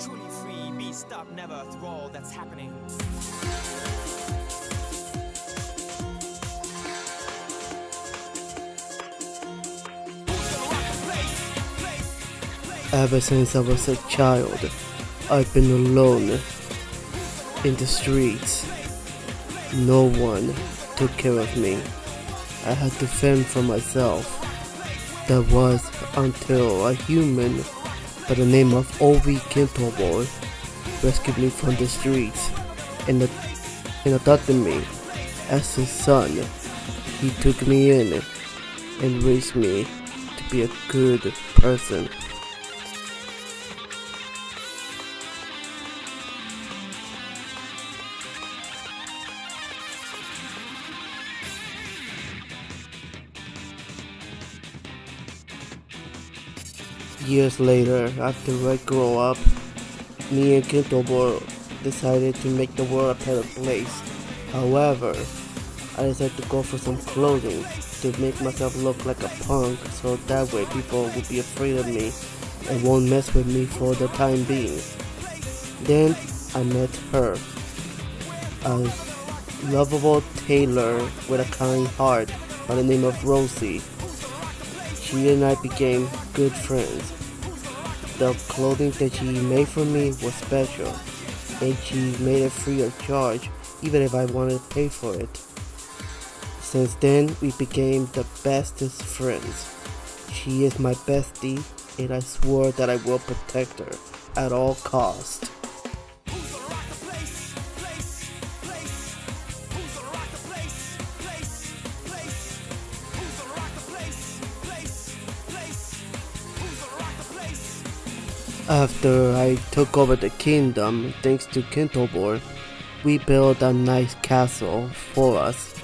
Truly free, be stopped never through all that's happening. Ever since I was a child, I've been alone in the streets. No one took care of me. I had to fend for myself. That was until a human by the name of Ovi Kintobor rescued me from the streets and adopted me as his son. He took me in and raised me to be a good person. Years later, after I grew up, me and Kintobor decided to make the world a better place. However, I decided to go for some clothing to make myself look like a punk, so that way people will be afraid of me and won't mess with me for the time being. Then I met her, a lovable tailor with a kind heart by the name of Rosie. She and I became good friends. The clothing that she made for me was special, and she made it free of charge, even if I wanted to pay for it. Since then, we became the bestest friends. She is my bestie, and I swore that I will protect her at all costs. After I took over the kingdom, thanks to Kintobor, we built a nice castle for us.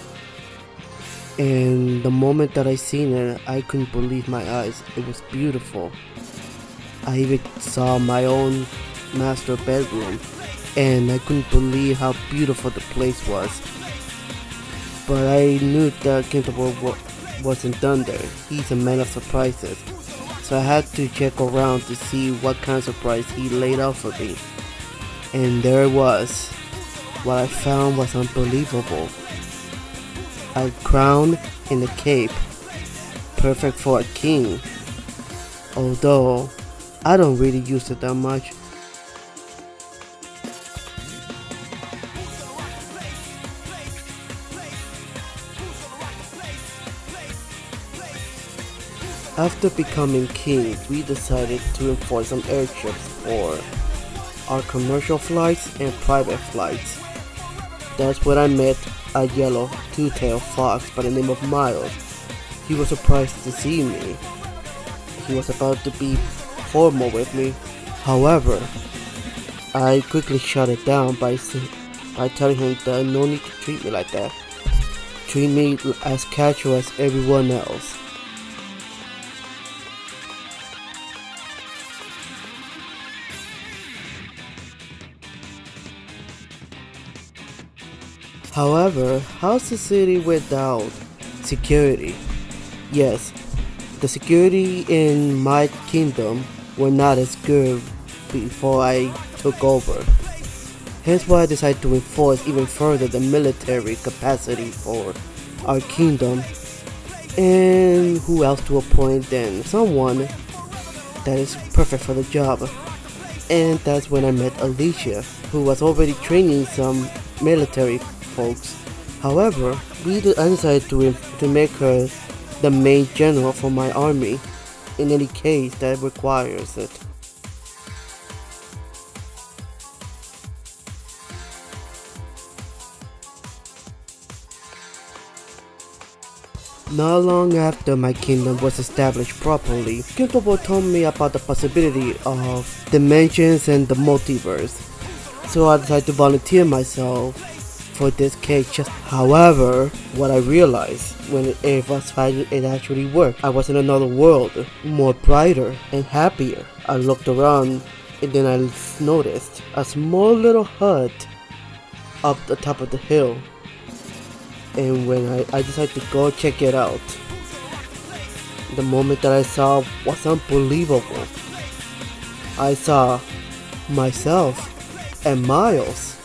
And the moment that I seen it, I couldn't believe my eyes. It was beautiful. I even saw my own master bedroom, and I couldn't believe how beautiful the place was. But I knew that Kintobor wasn't done there. He's a man of surprises. So I had to check around to see what kind of surprise he laid out for me. And there it was. What I found was unbelievable. A crown and a cape. Perfect for a king. Although, I don't really use it that much. After becoming king, we decided to enforce some airships for our commercial flights and private flights. That's when I met a yellow two-tailed fox by the name of Miles. He was surprised to see me. He was about to be formal with me. However, I quickly shut it down by telling him that no need to treat me like that. Treat me as casual as everyone else. However, how's the city without security? Yes, the security in my kingdom were not as good before I took over. Hence why I decided to enforce even further the military capacity for our kingdom. And who else to appoint than someone that is perfect for the job. And that's when I met Alicia, who was already training some military folks. However, I decided to make her the main general for my army in any case that requires it. Not long after my kingdom was established properly, Kintobor told me about the possibility of dimensions and the multiverse. So I decided to volunteer myself for this case. However, what I realized when it was fighting, it actually worked. I was in another world, more brighter and happier. I looked around and then I noticed a small little hut up the top of the hill. And when I decided to go check it out, the moment that I saw was unbelievable. I saw myself, and Miles.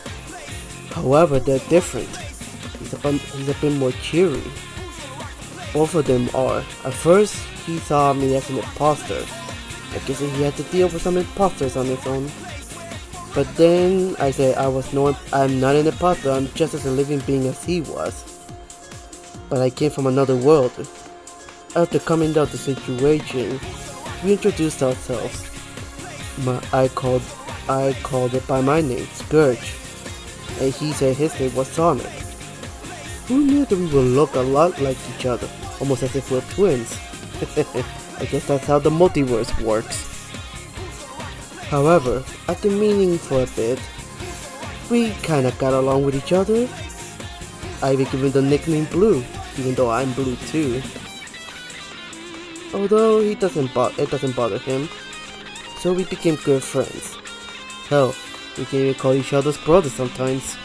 However, they're different. He's a bit more cheery. Both of them are. At first, he saw me as an imposter. I guess he had to deal with some imposters on his own. But then I said I'm not an imposter, I'm just as a living being as he was. But I came from another world. After coming out the situation, we introduced ourselves. I called it by my name, Scourge, and he said his name was Sonic. Who knew that we would look a lot like each other, almost as if we're twins? I guess that's how the multiverse works. However, after meeting for a bit, we kinda got along with each other. I even given the nickname Blue, even though I'm blue too. Although it doesn't bother him, so we became good friends. Hell, we can even call each other's brothers sometimes.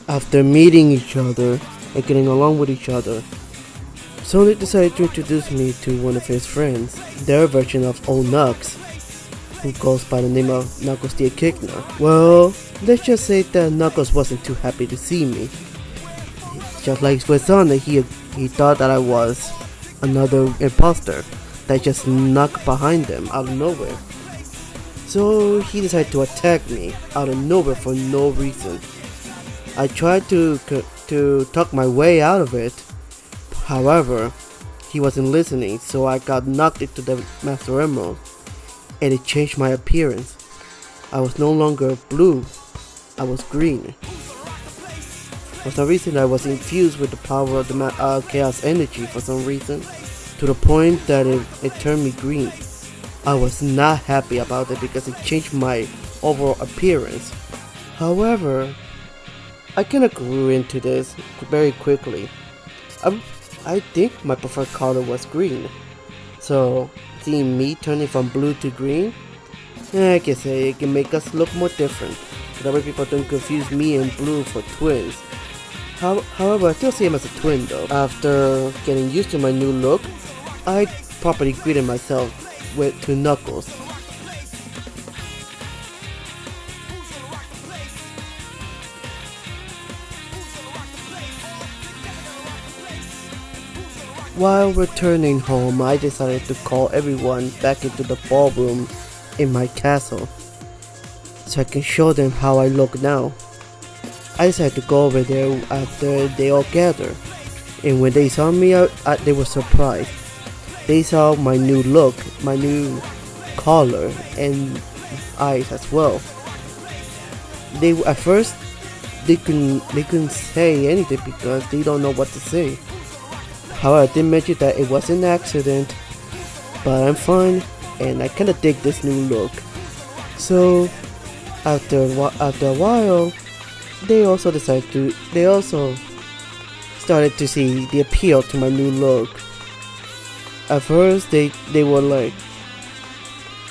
After meeting each other and getting along with each other, Sonic decided to introduce me to one of his friends, their version of Old Knucks, who goes by the name of Knuckles the Echidna. Well, let's just say that Knuckles wasn't too happy to see me. Just like with Sonic, he thought that I was another imposter that just snuck behind them out of nowhere. So he decided to attack me out of nowhere for no reason. I tried to talk my way out of it. However, he wasn't listening, so I got knocked into the Master Emerald, and it changed my appearance. I was no longer blue, I was green. For some reason, I was infused with the power of the chaos energy for some reason, to the point that it turned me green. I was not happy about it because it changed my overall appearance. However, I kinda grew into this very quickly. I think my preferred color was green. So, seeing me turning from blue to green, I can say it can make us look more different. So that way people don't confuse me and blue for twins. However, I still see him as a twin though. After getting used to my new look, I properly greeted myself to Knuckles. While returning home, I decided to call everyone back into the ballroom in my castle, so I can show them how I look now. I decided to go over there after they all gathered, and when they saw me, they were surprised. They saw my new look, my new collar, and eyes as well. At first, they couldn't say anything because they don't know what to say. However, I did mention that it was an accident, but I'm fine, and I kinda dig this new look. So, after a while, they also started to see the appeal to my new look. At first, they were like,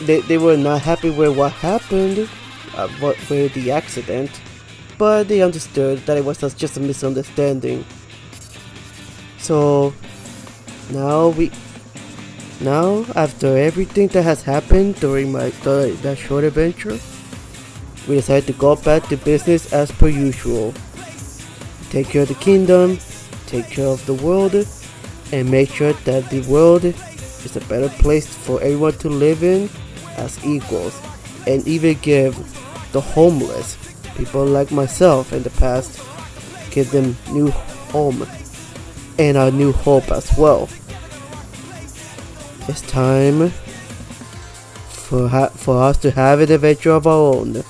they were not happy with what happened, with the accident, but they understood that it was just a misunderstanding. So now after everything that has happened during that short adventure, we decided to go back to business as per usual. Take care of the kingdom, take care of the world, and make sure that the world is a better place for everyone to live in as equals, and even give the homeless, people like myself in the past, give them new home and a new hope as well. It's time for us to have an adventure of our own.